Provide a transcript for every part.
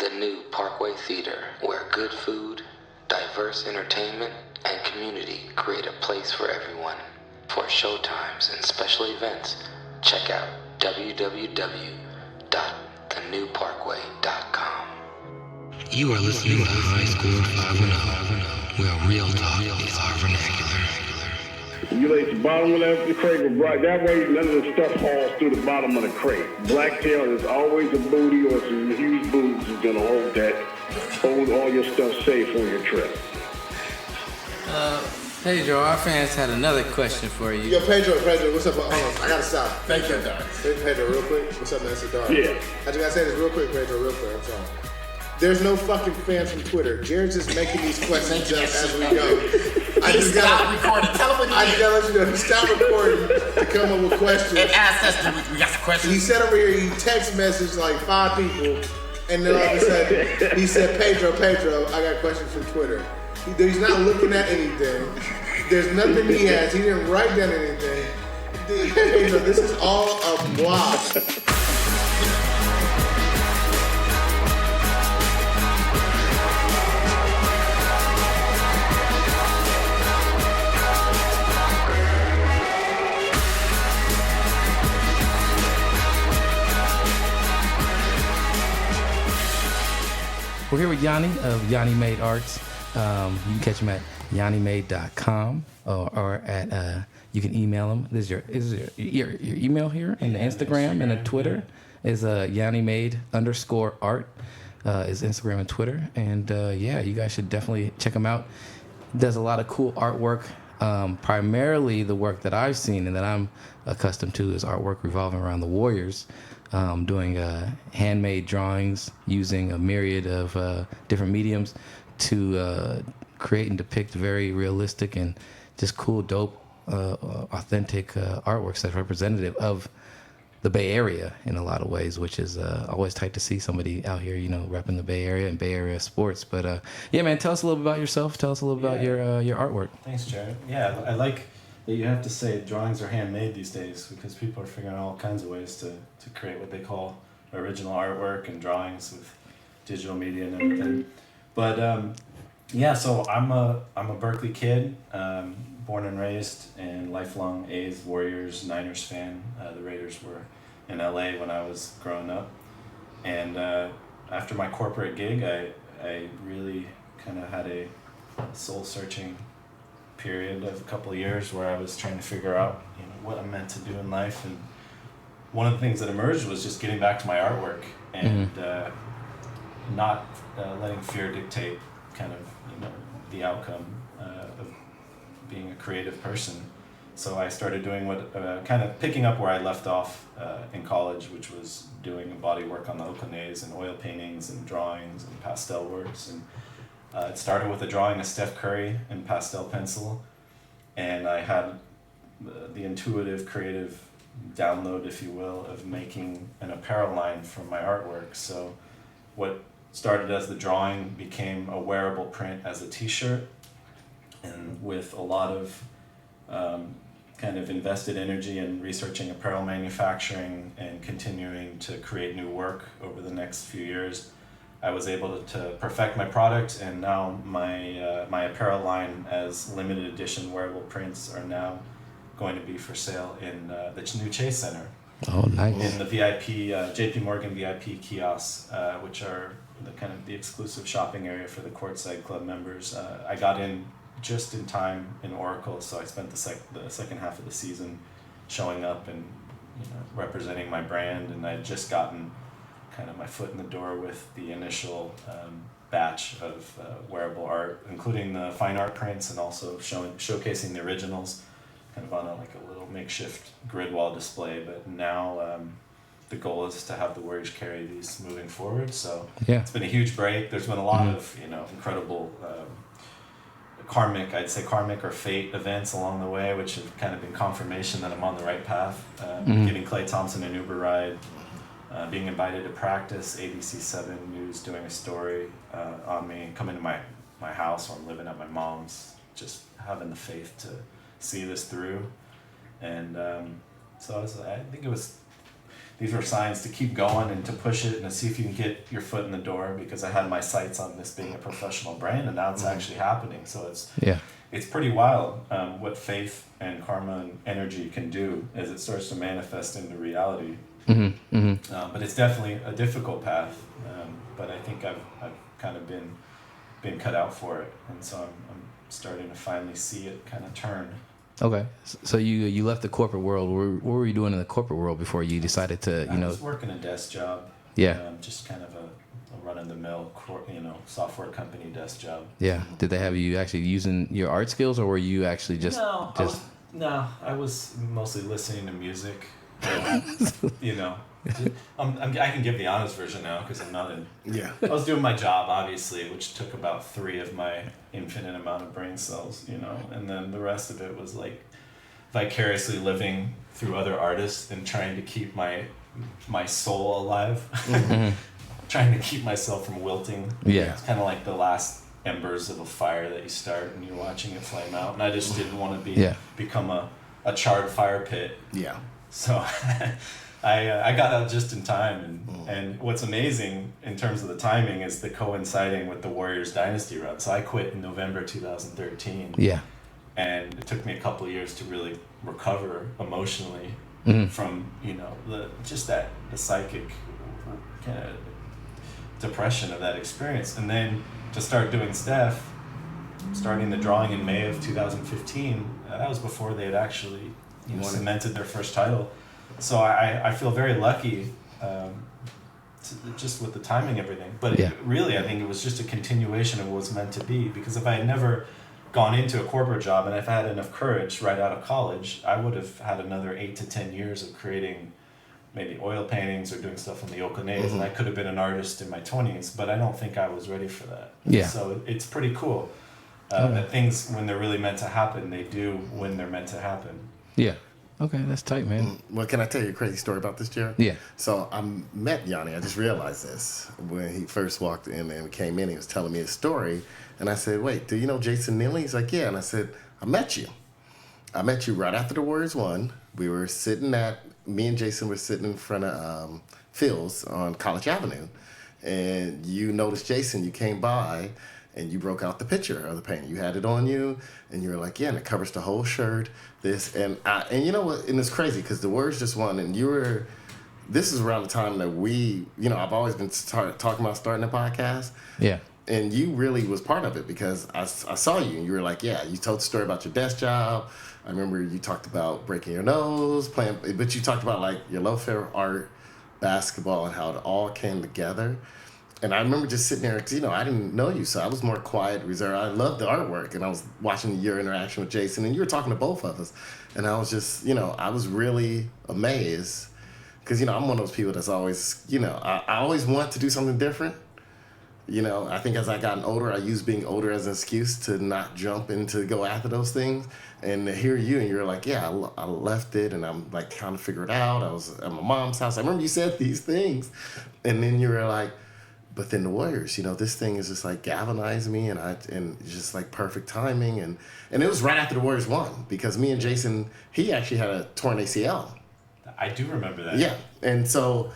The new Parkway Theater, where good food, diverse entertainment, and community create a place for everyone. For showtimes and special events, check out www.thenewparkway.com. You are listening to High Score 510, where real talk is our vernacular. You lay at the bottom of the crate with black. That way, none of the stuff falls through the bottom of the crate. Blacktail is always a booty or some huge boots is gonna hold all your stuff safe on your trip. Pedro, our fans had another question for you. Yo, Pedro, what's up? I gotta stop. Thank you, Doc. Pedro, real quick. What's up, man? It's Dar. Yeah. I just gotta say this real quick, Pedro, real quick. I'm sorry. There's no fucking fans from Twitter. Jared's just making these questions up as we go. I just gotta recording. Tell him what I just gotta let you know. Stop recording to come up with questions. and ask us. We got some questions. He said over here, he text messaged like 5 people, and then all of a sudden, he said, Pedro, I got questions from Twitter. He's not looking at anything. There's nothing he has. He didn't write down anything. Pedro, this is all a block. We're here with Yani of Yani Made Arts. You can catch him at yanimade.com or at you can email him. This is your email here and the Instagram and the Twitter is yanimade_art is Instagram and Twitter. And yeah, you guys should definitely check him out. He does a lot of cool artwork. Primarily the work that I've seen and that I'm accustomed to is artwork revolving around the Warriors. Doing handmade drawings using a myriad of different mediums to create and depict very realistic and just cool, dope, authentic artworks that's representative of the Bay Area in a lot of ways, which is always tight to see somebody out here, repping the Bay Area and Bay Area sports. But yeah, man, tell us a little bit about yourself. Tell us a little about your artwork. Thanks, Jared. Yeah, I like that you have to say drawings are handmade these days because people are figuring out all kinds of ways to create what they call original artwork and drawings with digital media and everything. But yeah, so I'm a Berkeley kid, born and raised, and lifelong A's, Warriors, Niners fan. The Raiders were in LA when I was growing up. And after my corporate gig, I really kind of had a soul-searching period of a couple of years where I was trying to figure out what I'm meant to do in life, and one of the things that emerged was just getting back to my artwork and not letting fear dictate kind of the outcome of being a creative person. So I started doing what kind of picking up where I left off in college, which was doing body work on the Oakland A's and oil paintings and drawings and pastel works. And it started with a drawing of Steph Curry in pastel pencil, and I had the intuitive, creative download, if you will, of making an apparel line from my artwork. So what started as the drawing became a wearable print as a t-shirt, and with a lot of kind of invested energy in researching apparel manufacturing and continuing to create new work over the next few years, I was able to perfect my product, and now my apparel line as limited edition wearable prints are now going to be for sale in the new Chase Center. Oh, nice. In the VIP, JP Morgan VIP kiosks, which are the exclusive shopping area for the Courtside Club members. I got in just in time in Oracle, so I spent the second half of the season showing up and representing my brand, and I'd just gotten kind of my foot in the door with the initial batch of wearable art, including the fine art prints and also showcasing the originals kind of on a little makeshift grid wall display. But now the goal is to have the Warriors carry these moving forward. So yeah, it's been a huge break. There's been a lot of incredible karmic or fate events along the way, which have kind of been confirmation that I'm on the right path. Giving Klay Thompson an Uber ride, being invited to practice, ABC 7 News doing a story on me, coming to my house while I'm living at my mom's, just having the faith to see this through. And so I think it was these were signs to keep going and to push it and to see if you can get your foot in the door, because I had my sights on this being a professional brand, and now it's actually happening. So it's pretty wild what faith and karma and energy can do as it starts to manifest into reality. But it's definitely a difficult path. But I think I've kind of been cut out for it, and so I'm starting to finally see it kind of turn. Okay, so you left the corporate world. What were you doing in the corporate world before you decided to, I was working a desk job. Yeah. Just kind of a run-of-the-mill, software company desk job. Yeah. Did they have you actually using your art skills, or were you actually just? No, I was mostly listening to music. I can give the honest version now because I'm not in. Yeah. I was doing my job, obviously, which took about 3 of my infinite amount of brain cells, and then the rest of it was like vicariously living through other artists and trying to keep my soul alive, trying to keep myself from wilting. Yeah. It's kind of like the last embers of a fire that you start and you're watching it flame out, and I just didn't want to become a charred fire pit. Yeah. So I got out just in time, and what's amazing in terms of the timing is the coinciding with the Warriors Dynasty run. So I quit in November 2013. Yeah. And it took me a couple of years to really recover emotionally from the psychic kind of depression of that experience, and then to start doing Steph, starting the drawing in May of 2015. That was before they had actually cemented their first title. So I feel very lucky just with the timing and everything. But really, I think it was just a continuation of what was meant to be, because if I had never gone into a corporate job and if I had enough courage right out of college, I would have had another 8 to 10 years of creating maybe oil paintings or doing stuff on the Oakland A's, and I could have been an artist in my 20s, but I don't think I was ready for that. Yeah. So it's pretty cool that things, when they're really meant to happen, they do when they're meant to happen. Yeah. Okay, that's tight, man. Well, can I tell you a crazy story about this, Jared? Yeah. So I met Yani. I just realized this when he first walked in and came in. He was telling me his story, and I said, "Wait, do you know Jason Neely?" He's like, "Yeah." And I said, "I met you. I met you right after the Warriors won. We were me and Jason were sitting in front of Phil's on College Avenue, and you noticed Jason. You came by." And you broke out the picture of the painting. You had it on you, and you were like, "Yeah," and it covers the whole shirt. And you know what? And it's crazy because the Warriors just won, and this is around the time that I've always been talking about starting a podcast. Yeah. And you really was part of it because I saw you, and you were like, "Yeah," you told the story about your desk job. I remember you talked about breaking your nose, but you talked about like your love for art, basketball, and how it all came together. And I remember just sitting there, because, I didn't know you, so I was more quiet, reserved. I loved the artwork, and I was watching your interaction with Jason, and you were talking to both of us. And I was just, I was really amazed, because, I'm one of those people that's always, I always want to do something different. I think as I gotten older, I use being older as an excuse to not jump and to go after those things. And to hear you, and you're like, "Yeah, I left it, and I'm like trying to figure it out. I was at my mom's house." I remember you said these things, and then you were like, "But then the Warriors, this thing is just like galvanized me, and it's just like perfect timing." And it was right after the Warriors won, because me and Jason, he actually had a torn ACL. I do remember that. Yeah, and so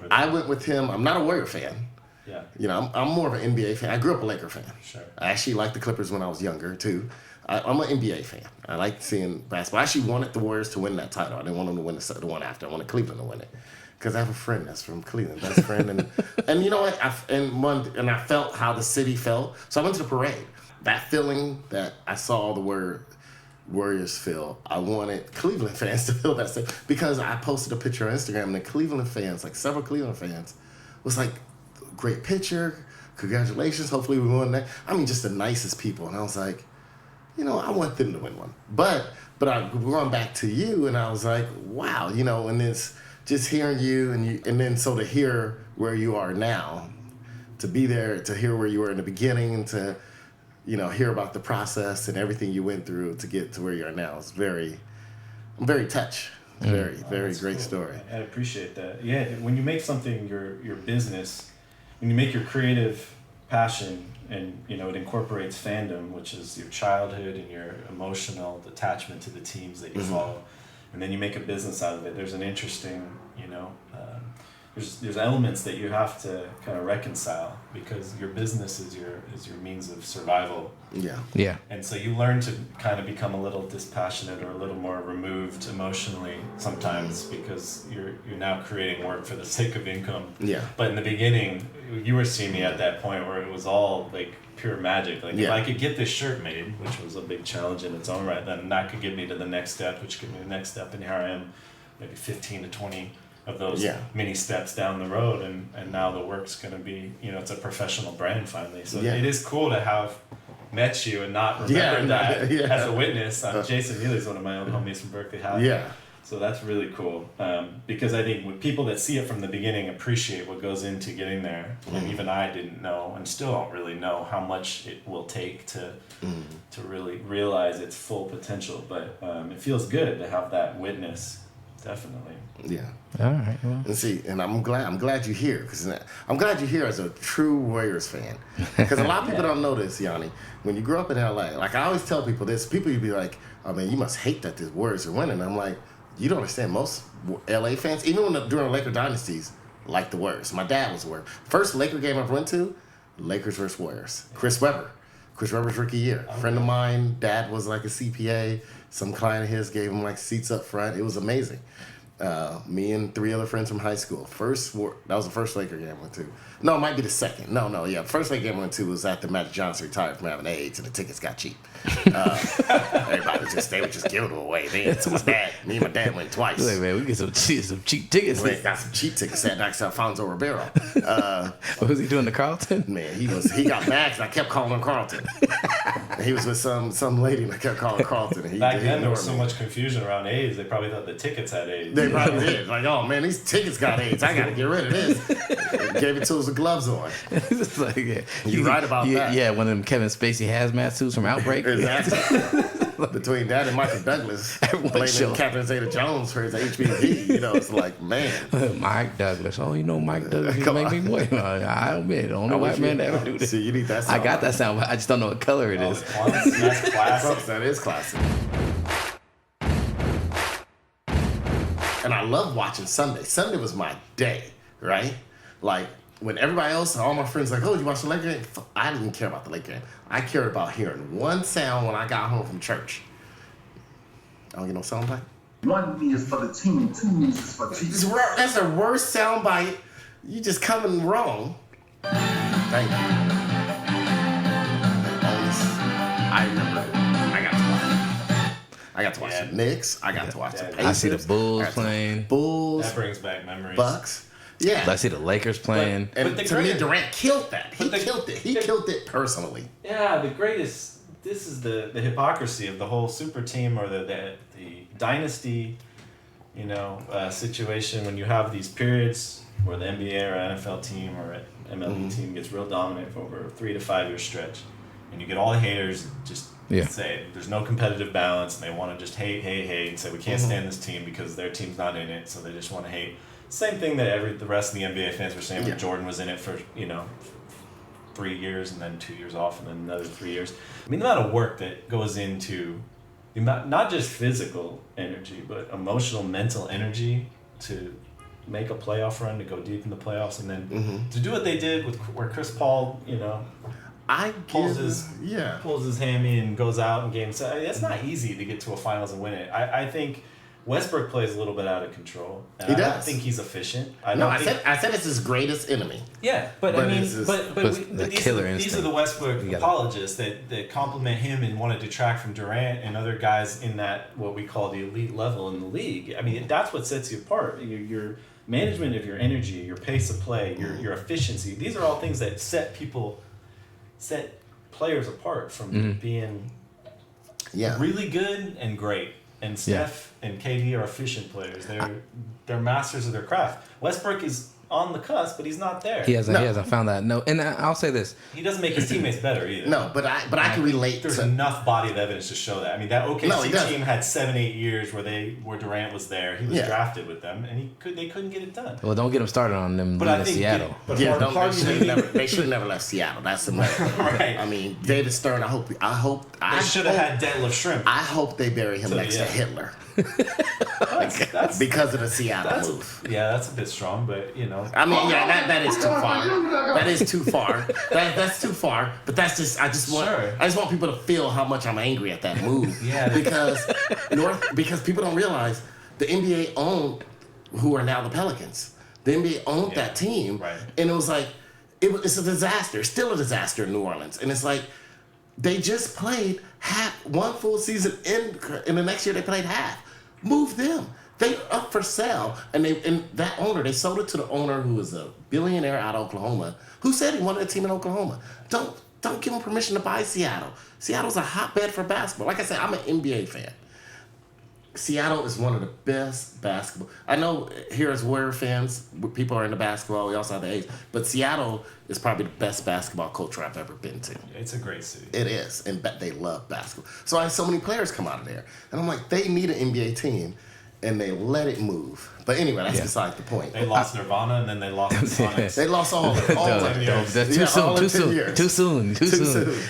I went with him. I'm not a Warrior fan. Yeah. I'm more of an NBA fan. I grew up a Laker fan. Sure. I actually liked the Clippers when I was younger too. I'm an NBA fan. I like seeing basketball. I actually wanted the Warriors to win that title. I didn't want them to win the one after. I wanted Cleveland to win it. Because I have a friend that's from Cleveland, best friend, and you know what? I felt how the city felt. So I went to the parade. That feeling that I saw the Warriors feel, I wanted Cleveland fans to feel that same. Because I posted a picture on Instagram, and the Cleveland fans, like several Cleveland fans, was like, "Great picture, congratulations, hopefully we won that." I mean, just the nicest people. And I was like, I want them to win one. But I'm going back to you, and I was like, wow, and it's just hearing you, and then so to hear where you are now, to be there, to hear where you were in the beginning, and to, hear about the process and everything you went through to get to where you are now. I'm very touched. Very great story. I appreciate that. Yeah, when you make something your business, when you make your creative passion, and it incorporates fandom, which is your childhood and your emotional attachment to the teams that you follow, and then you make a business out of it. There's an interesting, there's elements that you have to kind of reconcile because your business is your means of survival. Yeah. And so you learn to kind of become a little dispassionate or a little more removed emotionally sometimes because you're now creating work for the sake of income. Yeah. But in the beginning, you were seeing me at that point where it was all like pure magic. Like if I could get this shirt made, which was a big challenge in its own right, then that could get me to the next step, which could be the next step, and here I am, maybe 15 to 20 of those mini steps down the road, and now the work's going to be, it's a professional brand finally. So it is cool to have met you and not remember that as a witness. Jason Neely's one of my old homies from Berkeley High. Yeah. So that's really cool because I think when people that see it from the beginning appreciate what goes into getting there, and even I didn't know and still don't really know how much it will take to really realize its full potential. But it feels good to have that witness, definitely. Yeah. All right. Well. And see, and I'm glad you're here because I'm glad you're here as a true Warriors fan. Because a lot of people don't know this, Yanni. When you grew up in LA, like I always tell people this, people you'd be like, "Oh man, you must hate that the Warriors are winning." I'm like, you don't understand. Most LA fans, even during Laker dynasties, like the Warriors. My dad was a Warrior. First Laker game I ever went to, Lakers versus Warriors. Chris Webber's rookie year. A friend of mine, dad was like a CPA. Some client of his gave him like seats up front. It was amazing. Me and 3 other friends from high school. That was the first Laker game I went to. No, it might be the second. First Laker game I went to was after Magic Johnson retired from having AIDS and the tickets got cheap. Everybody they would just give them away. So me and my dad went twice. Like, man, we get some cheap tickets. We got some cheap tickets. Sat next to Alfonso Ribeiro. What was he doing to Carlton? Man, he got mad because I kept calling him Carlton. And he was with some lady and I kept calling Carlton. And Back then there was so much confusion around AIDS. They probably thought the tickets had AIDS. They probably did. Like, oh man, these tickets got AIDS. I gotta get rid of this. Gave it to us with gloves on. It's like, You're right about that. Yeah, one of them Kevin Spacey hazmat suits from Outbreak. Exactly. Between that and Michael Douglas, blaming Catherine Zeta-Jones for his HPV, it's like, man. Mike Douglas. Oh, Mike Douglas used to make me boy. I admit, the only white man to ever do this. See, you need that sound. I got that sound, but I just don't know what color it is. That's classic. That is classic. And I love watching Sunday. Sunday was my day, right? Like, when everybody else, all my friends like, oh, you watch the Laker game? I didn't care about the Laker game. I cared about hearing one sound when I got home from church. I don't get no sound bite? 1 knee is for the team, 2 knees is for Jesus. That's the worst sound bite. You just coming wrong. Thank you. I remember I got to watch the Knicks. I got to watch the Pacers. I see the Bulls playing. That brings back memories. Bucks. Yeah. I see the Lakers playing. And to me, Durant killed that. He killed it. He killed it personally. Yeah, the greatest. This is the hypocrisy of the whole super team or the dynasty, situation when you have these periods where the NBA or NFL team or MLB team gets real dominant for over a 3 to 5 year stretch, and you get all the haters just say there's no competitive balance, and they want to just hate, and say we can't stand this team because their team's not in it, so they just want to hate. Same thing that the rest of the NBA fans were saying when Jordan was in it for 3 years and then 2 years off and then another 3 years. I mean, the amount of work that goes into not just physical energy, but emotional, mental energy to make a playoff run, to go deep in the playoffs, and then to do what they did where Chris Paul, pulls his hammy and goes out in games. It's not easy to get to a finals and win it. I think Westbrook plays a little bit out of control. And he does. I don't think he's efficient. I said it's his greatest enemy. Yeah, but these are the Westbrook apologists that compliment him and want to detract from Durant and other guys in that what we call the elite level in the league. I mean, that's what sets you apart. Your management of your energy, your pace of play, your efficiency. These are all things that set players apart from being really good and great. And Steph and KD are efficient players. They're masters of their craft. Westbrook is on the cusp, but he's not there. He hasn't found that. No, and I'll say this. He doesn't make his teammates better either. No, but I can relate. There's enough body of evidence to show that. I mean, that OKC team had 7-8 years where Durant was there. He was drafted with them, and they couldn't get it done. Well, don't get him started on them in Seattle. They should have never left Seattle. That's the matter. Right. I mean, David Stern. I hope. They should have had Detlef Shrimp. I hope they bury him next to Hitler. That's because of the Seattle move. Yeah, that's a bit strong, but know. I mean, yeah, that is too far. That is too far. That's too far. But that's just I just want people to feel how much I'm angry at that move. Yeah. Because people don't realize the NBA owned who are now the Pelicans. The NBA owned that team, right. And it was like it's a disaster. It's still a disaster in New Orleans, and it's like they just played one full season in the next year they played half. Move them. They up for sale, and that owner, they sold it to the owner who is a billionaire out of Oklahoma, who said he wanted a team in Oklahoma. Don't give him permission to buy Seattle. Seattle's a hotbed for basketball. Like I said, I'm an NBA fan. Seattle is one of the best basketball. I know here as Warrior fans, people are into basketball. We also have the A's, but Seattle is probably the best basketball culture I've ever been to. It's a great city. It is, and they love basketball. So I had so many players come out of there, and I'm like, they need an NBA team, and they let it move. But anyway, that's beside the point. They lost Nirvana, and then they lost the Sonics. They lost all of it. That's too soon.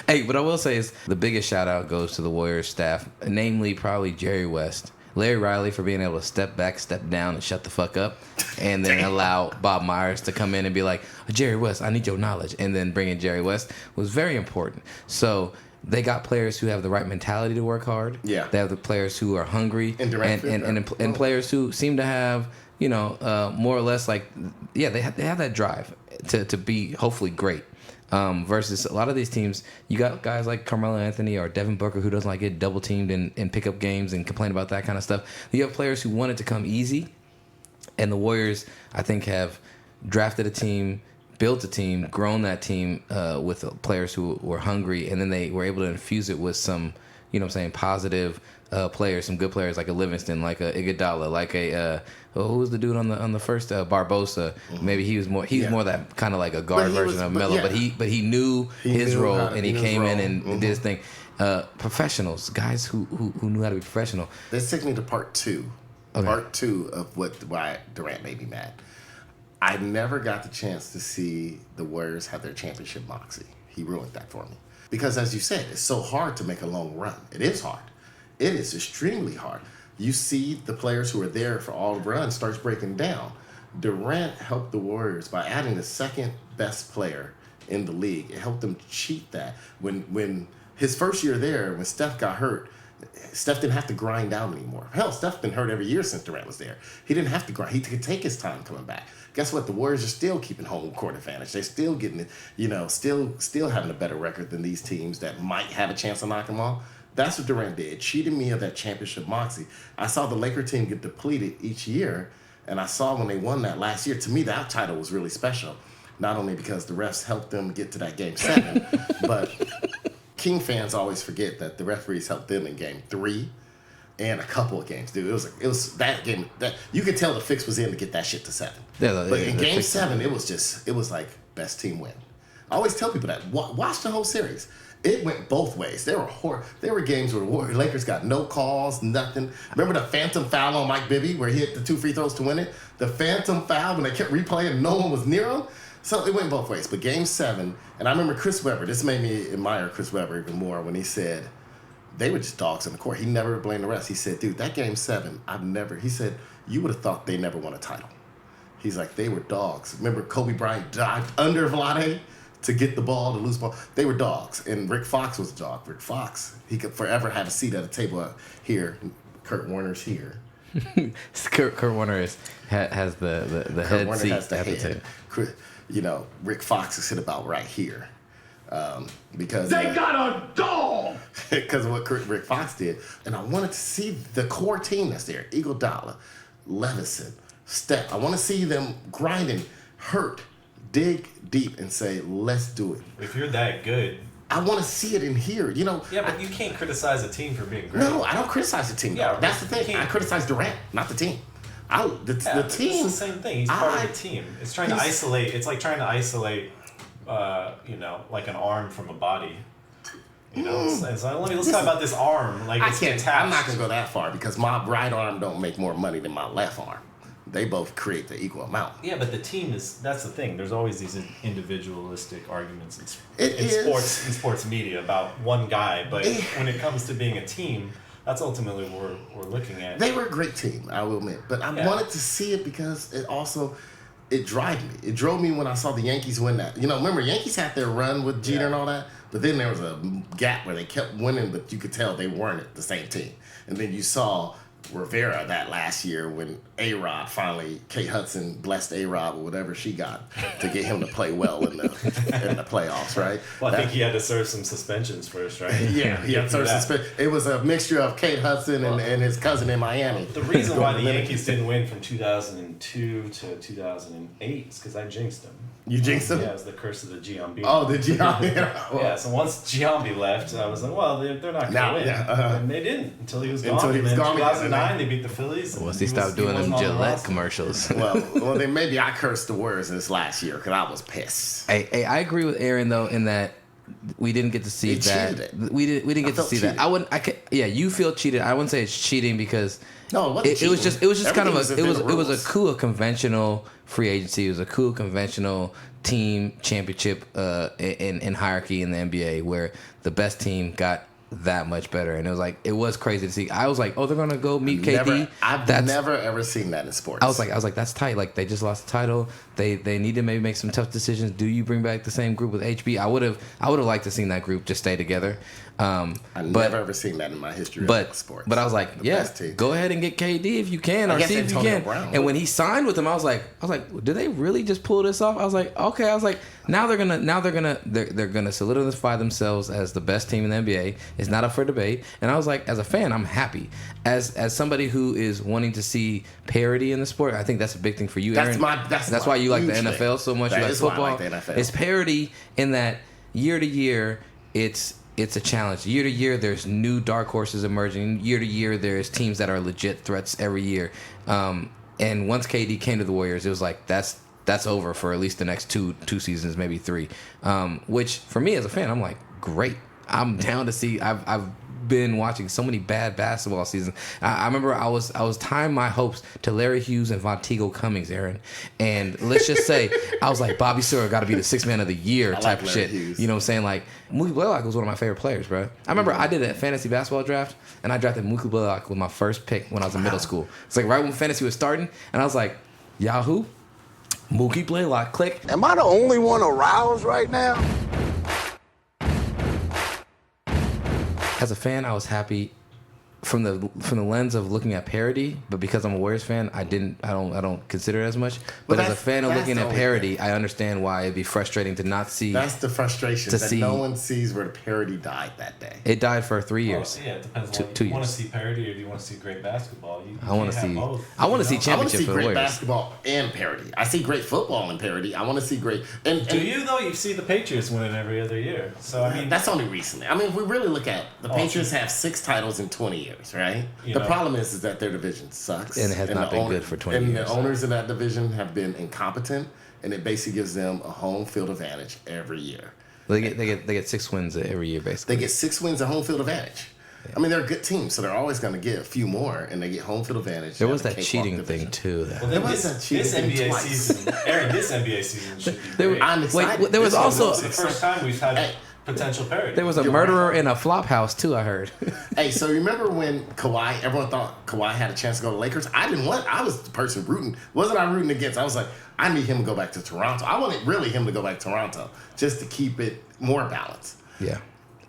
Hey, what I will say is the biggest shout out goes to the Warriors staff, namely probably Jerry West. Larry Riley for being able to step back, step down, and shut the fuck up, and then allow Bob Myers to come in and be like, Jerry West, I need your knowledge, and then bring in Jerry West was very important. So they got players who have the right mentality to work hard. Yeah. They have the players who are hungry, and players who seem to have, more or less like, they have that drive to be hopefully great. Versus a lot of these teams, you got guys like Carmelo Anthony or Devin Booker who doesn't like get double teamed in pickup games and complain about that kind of stuff. You have players who want it to come easy, and the Warriors, I think, have drafted a team, built a team, grown that team with players who were hungry, and then they were able to infuse it with some, positive players, some good players like a Livingston, like a Iguodala, like a who was the dude on the first Barbosa? Mm-hmm. Maybe he was more that kind of like a guard version of Melo, but he knew his role and he came in and did his thing. Professionals, guys who knew how to be professional. This takes me to part two. Okay. Part two of why Durant made me mad. I never got the chance to see the Warriors have their championship moxie. He ruined that for me. Because as you said, it's so hard to make a long run. It is hard. It is extremely hard. You see the players who are there for all the runs starts breaking down. Durant helped the Warriors by adding the second best player in the league. It helped them cheat that. When his first year there, when Steph got hurt, Steph didn't have to grind out anymore. Hell, Steph's been hurt every year since Durant was there. He didn't have to grind. He could take his time coming back. Guess what? The Warriors are still keeping home court advantage. They're still getting it, still having a better record than these teams that might have a chance to knock them off. That's what Durant did. Cheated me of that championship moxie. I saw the Laker team get depleted each year, and I saw when they won that last year, to me, that title was really special. Not only because the refs helped them get to that Game 7, but King fans always forget that the referees helped them in Game 3 and a couple of games, dude. It was that game that you could tell the fix was in to get that shit to 7. But in Game 7, it was like best team win. I always tell people that. Watch the whole series. It went both ways. There were games where the Lakers got no calls, nothing. Remember the phantom foul on Mike Bibby where he hit the 2 free throws to win it? The phantom foul when they kept replaying and no one was near him? So it went both ways. But Game 7, and I remember Chris Webber, this made me admire Chris Webber even more when he said they were just dogs on the court. He never blamed the refs. He said, dude, that Game 7, he said, you would have thought they never won a title. He's like, they were dogs. Remember Kobe Bryant dived under Vlade to get the ball, the loose ball. They were dogs. And Rick Fox was a dog. Rick Fox, he could forever have a seat at a table here. Kurt Warner's here. Kurt Warner has the head Warner seat has the at head. the table. Rick Fox is sit about right here. Because They got a dog! Because of what Rick Fox did. And I wanted to see the core team that's there. Iguodala, Levison, Steph. I want to see them grinding, hurt, dig deep, and say, let's do it. If you're that good, I want to see it in here. Yeah, but you can't criticize a team for being great. No, I don't criticize the team. Yeah, that's the thing. I criticize Durant, not the team. The team. It's the same thing. He's part of the team. It's trying to isolate. It's like trying to isolate, like an arm from a body. It's like, let's talk about this arm. Like it's attached. I'm not gonna go that far because my right arm don't make more money than my left arm. They both create the equal amount. Yeah, but the team that's the thing. There's always these individualistic arguments in sports media about one guy, but when it comes to being a team, that's ultimately what we're looking at. They were a great team, I will admit, but I wanted to see it because it also it drove me when I saw the Yankees win that. Remember, Yankees had their run with Jeter and all that, but then there was a gap where they kept winning, but you could tell they weren't the same team. And then you saw Rivera that last year when A-Rod finally, Kate Hudson blessed A-Rod with whatever she got to get him to play well in the playoffs, right? Well, I think he had to serve some suspensions first, right? Yeah, he had to serve suspension. It was a mixture of Kate Hudson and his cousin in Miami. The reason why the Yankees didn't win from 2002 to 2008 is because I jinxed them. You jinxed them? Yeah, it was the curse of the Giambi. Oh, the Giambi. Yeah, so once Giambi left, I was like, well, they're not going to win. And they didn't until he was gone. Until he was gone. 2009, they beat the Phillies. Once he stopped doing them Gillette commercials. well, then maybe I cursed the Warriors this last year because I was pissed. Hey, I agree with Aaron though in that we didn't get to see that. We didn't get to see cheated. that. You feel cheated. I wouldn't say it's cheating because no, it was just kind of it was a cool conventional free agency. It was a cool conventional team championship in hierarchy in the NBA where the best team got that much better, and it was crazy to see. I was like, oh, they're gonna go meet KD. I've never ever seen that in sports. I was like, that's tight. Like they just lost the title. They need to maybe make some tough decisions. Do you bring back the same group with HB? I would have liked to seen that group just stay together. I've never ever seen that in my history of sports. But I was like, go ahead and get KD if you can, or see if you can. Brown. And when he signed with him, I was like, did they really just pull this off? I was like, okay. I was like, now they're gonna solidify themselves as the best team in the NBA. It's not up for debate. And I was like, as a fan, I'm happy. As somebody who is wanting to see parity in the sport, I think that's a big thing for you, Aaron. That's why you like the NFL so much. You like football. I like the NFL. It's parity in that year to year, it's a challenge. Year to year, there's new dark horses emerging. Year to year, there's teams that are legit threats every year. And once KD came to the Warriors, it was like that's over for at least the next two seasons, maybe three. Which for me as a fan, I'm like, great. I'm down to see. I've been watching so many bad basketball seasons. I remember I was tying my hopes to Larry Hughes and Vonteego Cummings, Aaron. And let's just say I was like, Bobby Sewell got to be the sixth man of the year type of shit. Hughes. You know what I'm saying? Like Mookie Blaylock was one of my favorite players, bro. I remember I did a fantasy basketball draft and I drafted Mookie Blaylock with my first pick when I was in middle school. It's like right when fantasy was starting, and I was like, Yahoo, Mookie Blaylock, click. Am I the only one aroused right now? As a fan, I was happy from the lens of looking at parody, but because I'm a Warriors fan, I don't consider it as much. But as a fan of looking at parody, I understand why it'd be frustrating to not see. That's the frustration no one sees where the parody died that day. It died for 3 years. Well, yeah, it depends. Two you want years. to see parody or do you want to see great basketball? I want to see. I want to see championship I want to see for the great Warriors. basketball and parody. I see great football and parody. I want to see great. And do you though? You see the Patriots winning every other year. So I mean, that's only recently. I mean, if we really look at the Patriots have 6 titles in 20 years, right? The problem is that their division sucks. And it has not been good for 20 years. And the owners in that division have been incompetent, and it basically gives them a home field advantage every year. They get 6 wins every year, basically. They get 6 wins at home field advantage. Yeah. I mean, they're a good team, so they're always going to get a few more, and they get home field advantage. There was that cheating thing, too. Well, there was that cheating thing NBA season. Aaron, this NBA season should be great. I'm excited. There was also... It's the first time we've had... potential parody. There was a murderer in a flop house too, I heard. Hey, so remember when Kawhi, everyone thought Kawhi had a chance to go to Lakers? I was the person rooting. Wasn't I rooting against? I was like, I need him to go back to Toronto. I wanted really him to go back to Toronto just to keep it more balanced. Yeah.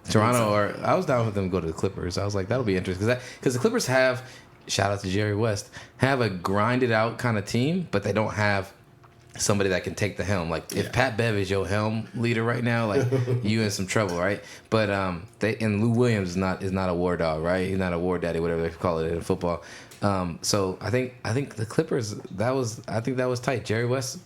Toronto, or I was down with them to go to the Clippers. I was like, that'll be interesting. Because the Clippers have, shout out to Jerry West, have a grinded out kind of team, but they don't have somebody that can take the helm. Like if Pat Bev is your helm leader right now, like you in some trouble, right? But and Lou Williams is not a war dog, right? He's not a war daddy, whatever they call it in football. So I think the Clippers, that was tight. Jerry West,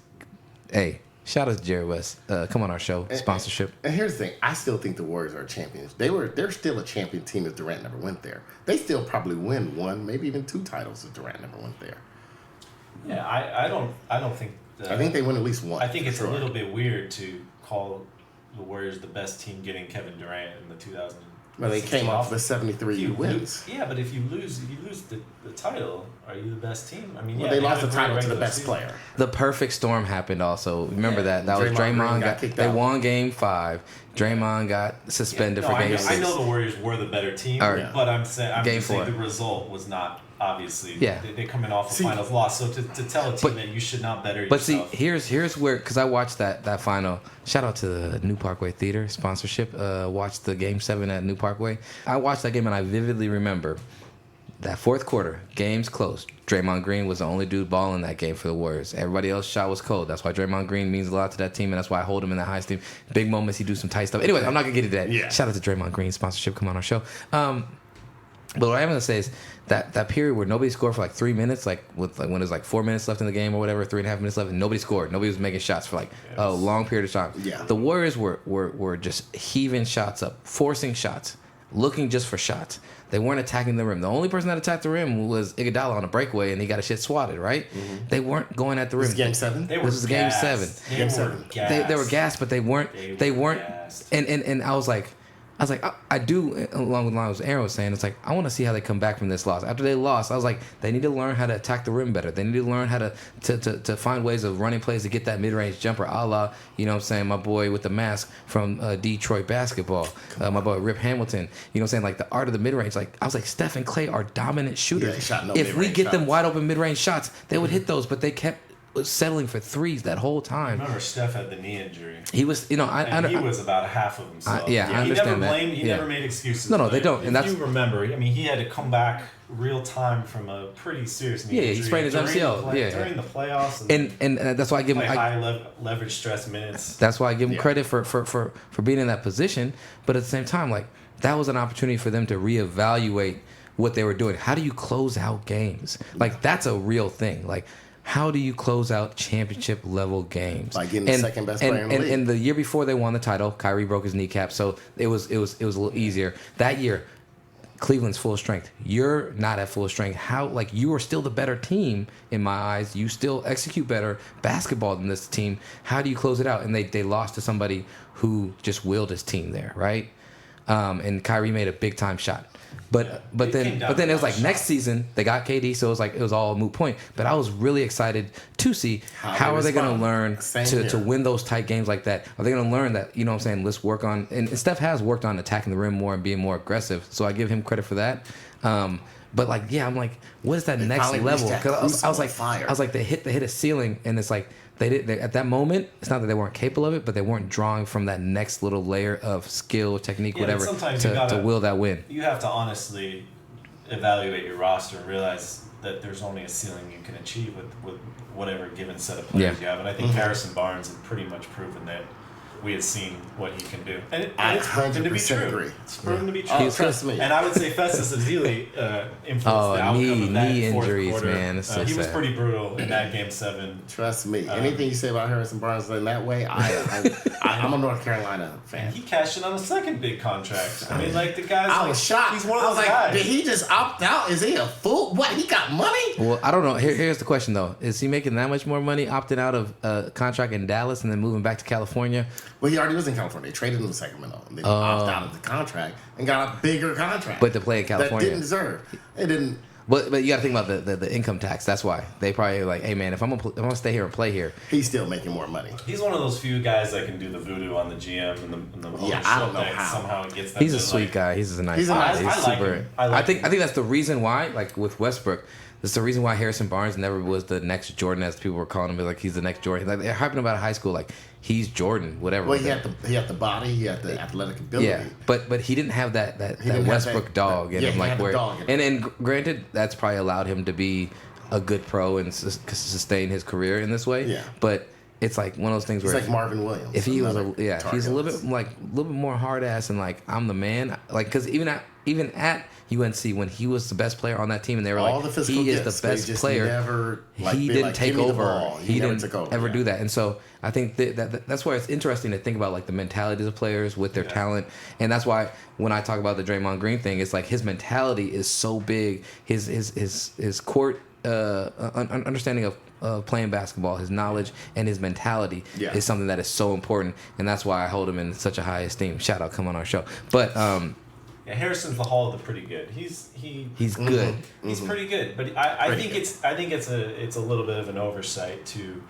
hey, shout out to Jerry West. Come on our show, sponsorship. And here's the thing, I still think the Warriors are champions. They're still a champion team if Durant never went there. They still probably win 1, maybe even 2 titles if Durant never went there. Yeah, I don't think. I think they win at least 1. I think it's a little bit weird to call the Warriors the best team getting Kevin Durant in the 2000. Well, they came off the 73 wins. Yeah, but if you lose the title, are you the best team? I mean, they lost the title to the best player. The perfect storm happened also. Remember that was Draymond they won Game 5. Draymond got suspended for Game 6. I know the Warriors were the better team, but I'm saying the result was not obviously. Yeah. They come in off a finals loss. So to tell a team that you should not better But yourself. see, here's where, because I watched that final. Shout out to the New Parkway Theater sponsorship. Watched the Game 7 at New Parkway. I watched that game and I vividly remember that fourth quarter, game's close. Draymond Green was the only dude balling that game for the Warriors. Everybody else shot was cold. That's why Draymond Green means a lot to that team, and that's why I hold him in the highest team. Big moments, he do some tight stuff. Anyway, I'm not gonna get into that. Yeah. Shout out to Draymond Green sponsorship. Come on our show. But what I'm gonna say is that period where nobody scored for like 3 minutes, when there's like 4 minutes left in the game or whatever, 3.5 minutes left, and nobody scored. Nobody was making shots for like a long period of time. Yeah. The Warriors were just heaving shots up, forcing shots, looking just for shots. They weren't attacking the rim. The only person that attacked the rim was Iguodala on a breakaway, and he got his shit swatted, right? Mm-hmm. They weren't going at the rim. This is Game 7? This was Game 7. Game 7. They were gassed, but they weren't. They weren't. gassed. And I was like, I do, along with the lines Aaron was saying, it's like, I want to see how they come back from this loss. After they lost, I was like, they need to learn how to attack the rim better. They need to learn how to find ways of running plays to get that mid-range jumper, a la, you know what I'm saying, my boy with the mask from Detroit basketball, my boy Rip Hamilton. You know what I'm saying, like the art of the mid-range. Like, I was like, Steph and Clay are dominant shooters. Yeah, they shot no if we mid-range get them shots. wide open mid-range shots, they would hit those, but they kept settling for threes that whole time. Remember, Steph had the knee injury. He was, you know, He was about half of himself. I He understand never that. blamed. He Yeah. never made excuses. No, they but don't, and if that's- you remember. I mean, he had to come back real time from a pretty serious knee Yeah, he injury. sprained his during MCL. the play- Yeah. during the playoffs. And that's why I give him. play high leverage stress minutes. That's why I give him credit for being in that position. But at the same time, like, that was an opportunity for them to reevaluate what they were doing. How do you close out games? Like, that's a real thing. Like, how do you close out championship level games? By getting the second best player in the league. And the year before they won the title, Kyrie broke his kneecap, so it was a little easier. That year, Cleveland's full strength. You're not at full strength. How, like, you are still the better team in my eyes. You still execute better basketball than this team. How do you close it out? And they lost to somebody who just willed his team there, right? And Kyrie made a big time shot. But then it was like next season they got KD, so it was all a moot point. But I was really excited to see how are they going to learn to win those tight games like that. Are they going to learn that, you know what I'm saying, let's work on, and Steph has worked on attacking the rim more and being more aggressive, so I give him credit for that. But like, yeah, I'm like, what is that next level? Because I was like, they hit a ceiling, and it's like they at that moment. It's not that they weren't capable of it, but they weren't drawing from that next little layer of skill, technique, whatever, to will that win. You have to honestly evaluate your roster and realize that there's only a ceiling you can achieve with whatever given set of players you have. And I think Harrison Barnes had pretty much proven that we had seen what he can do. And it's proven to be true. Agree. It's proven to be true. Trust me. And I would say Festus Ezeli influenced the outcome of that knee fourth injuries, quarter. man. It's so he was sad. pretty brutal in that Game 7. Trust me. Anything you say about Harrison Barnes in that way, I'm a North Carolina fan. He cashed in on a second big contract. I mean, like, the guy's I like, was shocked. He's one of I was those like, guys. did he just opt out? Is he a fool? What? He got money? Well, I don't know. Here's the question though: is he making that much more money opting out of a contract in Dallas and then moving back to California? Well, he already was in California. They traded him to Sacramento. And then he opted out of the contract and got a bigger contract. But to play in California. That didn't deserve. It didn't. But you got to think about the income tax. That's why they probably like, hey man, if I'm gonna stay here and play here, He's still making more money. He's one of those few guys that can do the voodoo on the GM and the ownership I don't know that how. somehow it gets them he's to, a sweet like, guy. He's a nice He's a guy. nice- He's I like super. him. I think that's the reason why, like with Westbrook, that's the reason why Harrison Barnes never was the next Jordan, as people were calling him. Like, he's the next Jordan. Like, they're hyping about high school, like he's Jordan, whatever. Well, he had the body, he had the athletic ability. Yeah, but he didn't have that didn't have Westbrook that- dog in yeah, him, he like had the where. dog in him. And granted, that's probably allowed him to be a good pro and sustain his career in this way. Yeah. But it's like one of those things He's where like Marvin Williams. if he was another if he's a little bit target. a little bit more hard ass and like I'm the man, like because even at UNC when he was the best player on that team and they were all like the physical he is gifts, the but he best just player. Never, like, He be didn't like, take "Give me the over. ball." He never didn't took over, ever yeah. do that. And so I think that's why it's interesting to think about like the mentalities of players with their talent. And that's why when I talk about the Draymond Green thing, it's like his mentality is so big. His court understanding of playing basketball, his knowledge and his mentality is something that is so important. And that's why I hold him in such a high esteem. Shout out, come on our show. But Yeah, Harrison's the Hall of the pretty good. He's good. He's pretty good, but I think it's a little bit of an oversight to.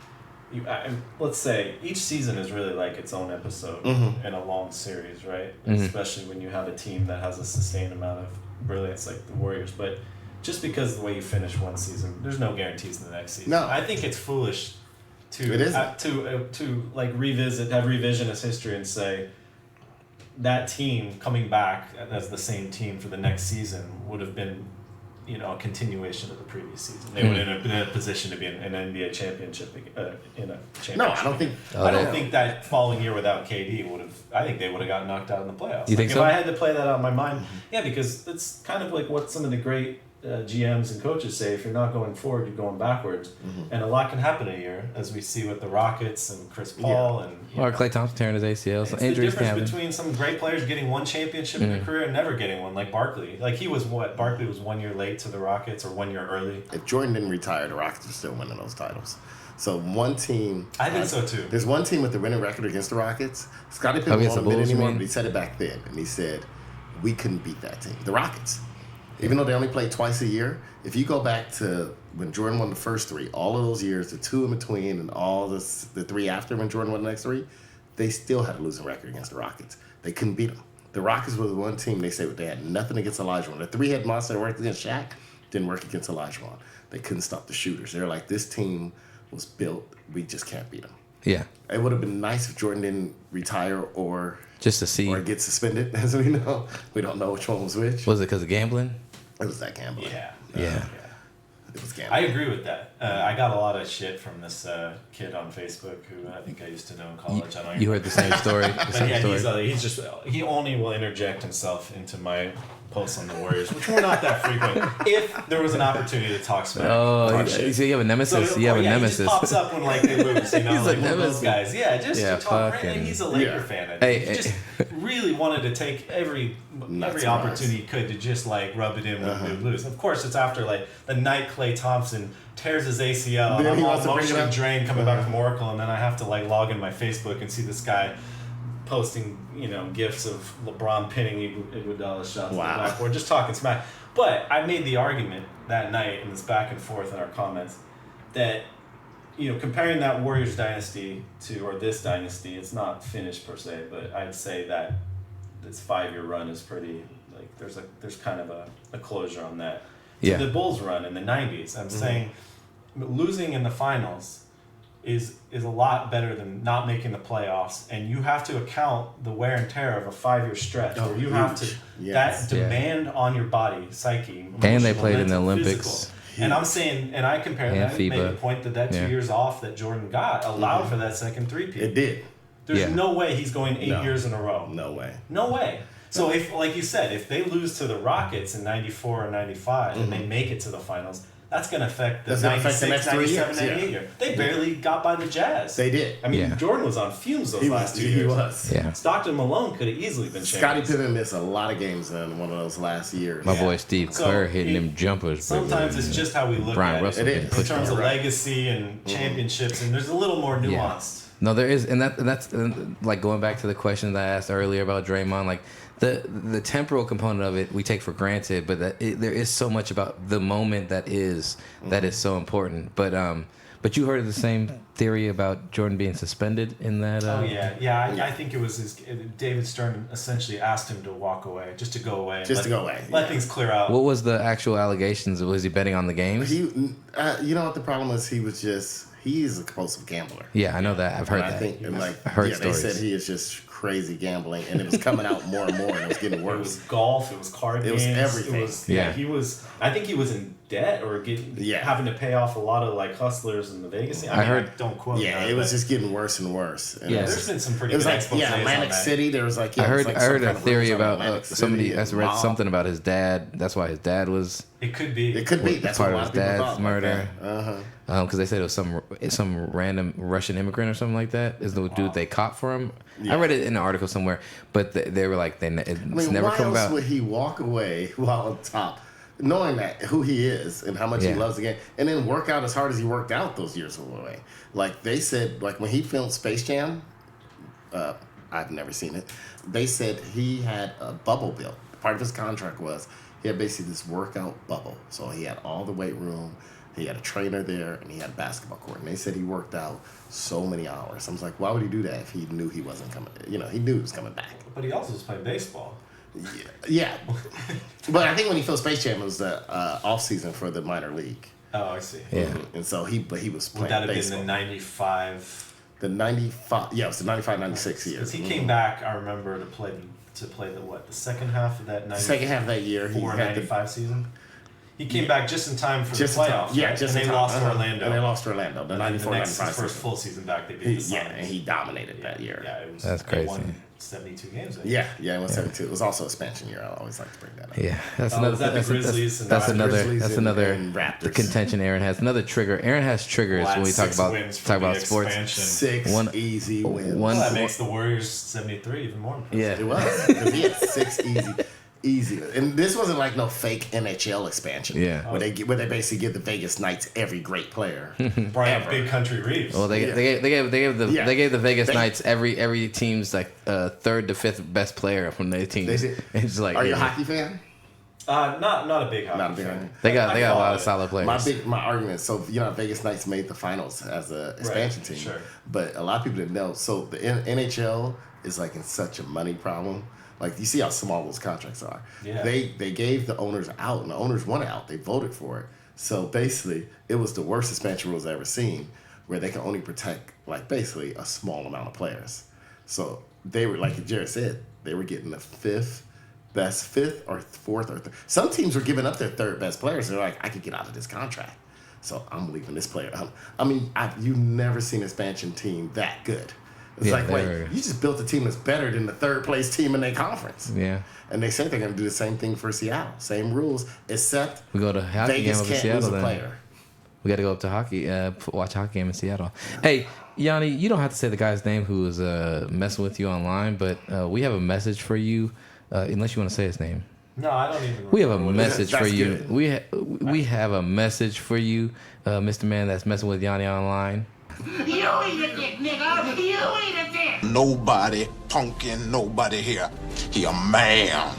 Let's say each season is really like its own episode in a long series, right? Especially when you have a team that has a sustained amount of brilliance like the Warriors. But just because of the way you finish one season, there's no guarantees in the next season. No. I think it's foolish to It is. to like have revisionist history and say that team coming back as the same team for the next season would have been, a continuation of the previous season. They would have been in a position to be in an NBA championship in a championship. No, I don't think. I don't think that following year without KD would have. I think they would have gotten knocked out in the playoffs. You think if so? I had to play that out in my mind, yeah, because it's kind of like what some of the great GMs and coaches say: if you're not going forward, you're going backwards, and a lot can happen in a year, as we see with the Rockets and Chris Paul and. Or Klay Thompson tearing his ACL. So It's injuries the can happen. difference between some great players getting one championship in their career and never getting one, like Barkley. Like Barkley was 1 year late to the Rockets or 1 year early. If Jordan didn't retire, the Rockets are still winning those titles. So one team. I think so too. There's one team with the winning record against the Rockets. Scottie Pippen Against won't the admit Bulls, anymore, you mean? but he said it back then, and he said, "We couldn't beat that team, the Rockets." Even though they only played twice a year, if you go back to when Jordan won the first three, all of those years, the two in between, and all the three after when Jordan won the next three, they still had a losing record against the Rockets. They couldn't beat them. The Rockets were the one team they said they had nothing against Olajuwon. The three-head monster that worked against Shaq didn't work against Olajuwon. They couldn't stop the shooters. They were like, this team was built. We just can't beat them. Yeah. It would have been nice if Jordan didn't retire or Just to see. or get suspended, as we know. We don't know which one was which. Was it because of gambling? It was that gambling. Yeah. It was I gambling. agree with that. I got a lot of shit from this kid on Facebook who I think I used to know in college. I don't You heard the same story? The But same yeah, story? he only will interject himself into my posts on the Warriors, which were not that frequent. If there was an opportunity to talk smack. Oh, so you have a nemesis? You have a He nemesis. just pops up when like they lose, He's like a one of those nemesis. guys. Yeah, just Yeah, to talk. fucking- And he's a Laker Yeah. fan. Hey, He just really wanted to take every Nuts opportunity he could to just like rub it in when we would lose. Of course, it's after like the night Klay Thompson tears his ACL. Then And he I'm all wants to bring it emotionally up. drained coming back from Oracle, and then I have to like log in my Facebook and see this guy posting, gifs of LeBron pinning Iguodala shots Wow. in the backboard, just talking smack. But I made the argument that night in this back and forth in our comments that, comparing that Warriors dynasty or this dynasty, it's not finished per se, but I'd say that this 5-year run is pretty, like, there's kind of a closure on that. Yeah. To the Bulls run in the 90s, I'm saying losing in the finals is a lot better than not making the playoffs, and you have to account the wear and tear of a 5-year stretch where you have to huge. Yes. that demand on your body, psyche, And they emotional, played in the mental, Olympics. physical. And I'm saying, and I compare And that, made FIBA. the point that 2 Yeah. years off that Jordan got allowed for that second three-peat. It did. There's Yeah. no way he's going 8 No. years in a row. No way. No way. So if, like you said, if they lose to the Rockets in 94 or 95 and they make it to the finals, that's going to affect the That's gonna affect the 96, next 3 97, years, 98 year. They barely got by the Jazz. They did. I mean, Yeah. Jordan was on fumes those He last was. 2 He years. was. Yeah. Stockton Malone could have easily been Scottie champions. Pippen missed a lot of games in one of those last years. My boy Steve So, Kerr hitting it- them jumpers. Sometimes it's just how we look Brian at Russell It getting is. in pushed terms of around. legacy and championships, and there's a little more nuanced. No, there is, and that's like going back to the question that I asked earlier about Draymond. Like the temporal component of it, we take for granted, but there is so much about the moment that is so important. But you heard the same theory about Jordan being suspended in that. Oh yeah. I think it was David Stern essentially asked him to walk away, just to go away, and Just to go away, let yeah. things clear out. What was the actual allegations? Was he betting on the games? He, you know what the problem is? He's a compulsive gambler. Yeah, I know that. I've heard And that. I think, and like, I heard yeah, they stories. said he is just crazy gambling, and it was coming out more and more, and it was getting It worse. was golf. It was card It was games. everything. It was, Yeah. He was. I think he was in debt or having to pay off a lot of like hustlers in the Vegas scene. I mean, heard- don't quote. Yeah, me, it was but just getting worse and worse. And Yeah. it was, There's been some pretty it was good like, exposés yeah, on Atlantic that. City. There was like, I it heard was like I some heard a kind of theory rumors on about Atlantic somebody. City I and read mob. something about his dad. That's why his dad was It could be. It could be. That's part what a of lot his of people dad's thought. murder. Like because they said it was some random Russian immigrant or something like that. Is the dude they caught for him? Yeah. I read it in an article somewhere, but they were like, it's I mean, never why come else about. would he walk away while on top, knowing that who he is and how much he Yeah. loves the game, and then work out as hard as he worked out those years away? Like they said, like when he filmed Space Jam, I've never seen it. They said he had a bubble built. Part of his contract was he had basically this workout bubble. So he had all the weight room, he had a trainer there, and he had a basketball court. And they said he worked out so many hours. I was like, why would he do that if he knew he wasn't coming? You know, he knew he was coming back. But he also was playing baseball. Yeah. But I think when he filled Space Jam, it was the off season for the minor league. Oh, I see. Yeah. And so he was playing Would that have baseball. been the 95? The 95, yeah, it was the 95, 96 year. Because he came back, I remember, to play the second half of that 94 Second half of that year, he had 95 season. He came back just in time for the playoffs, yeah, right? just and in they time. lost to Orlando. And they lost to Orlando. The 94, next 95 first season. full season back, they beat the Suns. Yeah, and he dominated that year. Yeah, it was. That's they crazy. won 72 games. I think. Yeah, it was 72. It was also expansion year. I always like to bring that up. Yeah, that's Oh, another. is that the That's, Grizzlies and that's the another. Grizzlies That's and- another and Raptors. contention. Aaron has another trigger. Aaron has triggers Well, when we that's talk 6 about wins from the sports. expansion. 6 One- easy wins. one- Well, that makes the Warriors 73 even more impressive. Yeah, It was. Because he had 6 easy. And this wasn't like no fake NHL expansion. Yeah. Where they basically give the Vegas Knights every great player. Brian ever. Big Country Reeves. Well, they gave the Vegas They- Knights every team's like third to fifth best player from their teams. They did. It's like, Are you a hockey fan? Not a big hockey Not a big fan. hockey. They got I a lot follow of it. solid players. My argument. So Vegas Knights made the finals as a expansion team, sure. but a lot of people didn't know. So the NHL is like in such a money problem. Like you see how small those contracts are. Yeah. They gave the owners out, and the owners wanted out. They voted for it. So basically, it was the worst expansion rules I've ever seen, where they can only protect like basically a small amount of players. So they were like Jared said, they were getting the fifth or fourth or some teams were giving up their third best players. They're like, I could get out of this contract, so I'm leaving this player. You've never seen an expansion team that good. It's Yeah, like, wait, they're- you just built a team that's better than the third place team in their conference. Yeah. And they say they're going to do the same thing for Seattle. Same rules, except We go to hockey game Vegas up in can't Seattle lose a then. player. We got to go up to hockey, watch a hockey game in Seattle. Hey, Yanni, you don't have to say the guy's name who was messing with you online, but we have a message for you, unless you want to say his name. No, I don't even. We have a remember what it is. message for That's you. good. We have a message for you, Mr. Man that's messing with Yanni online. You eat a dick, nigga. You eat a dick. Nobody punking nobody here. He a man.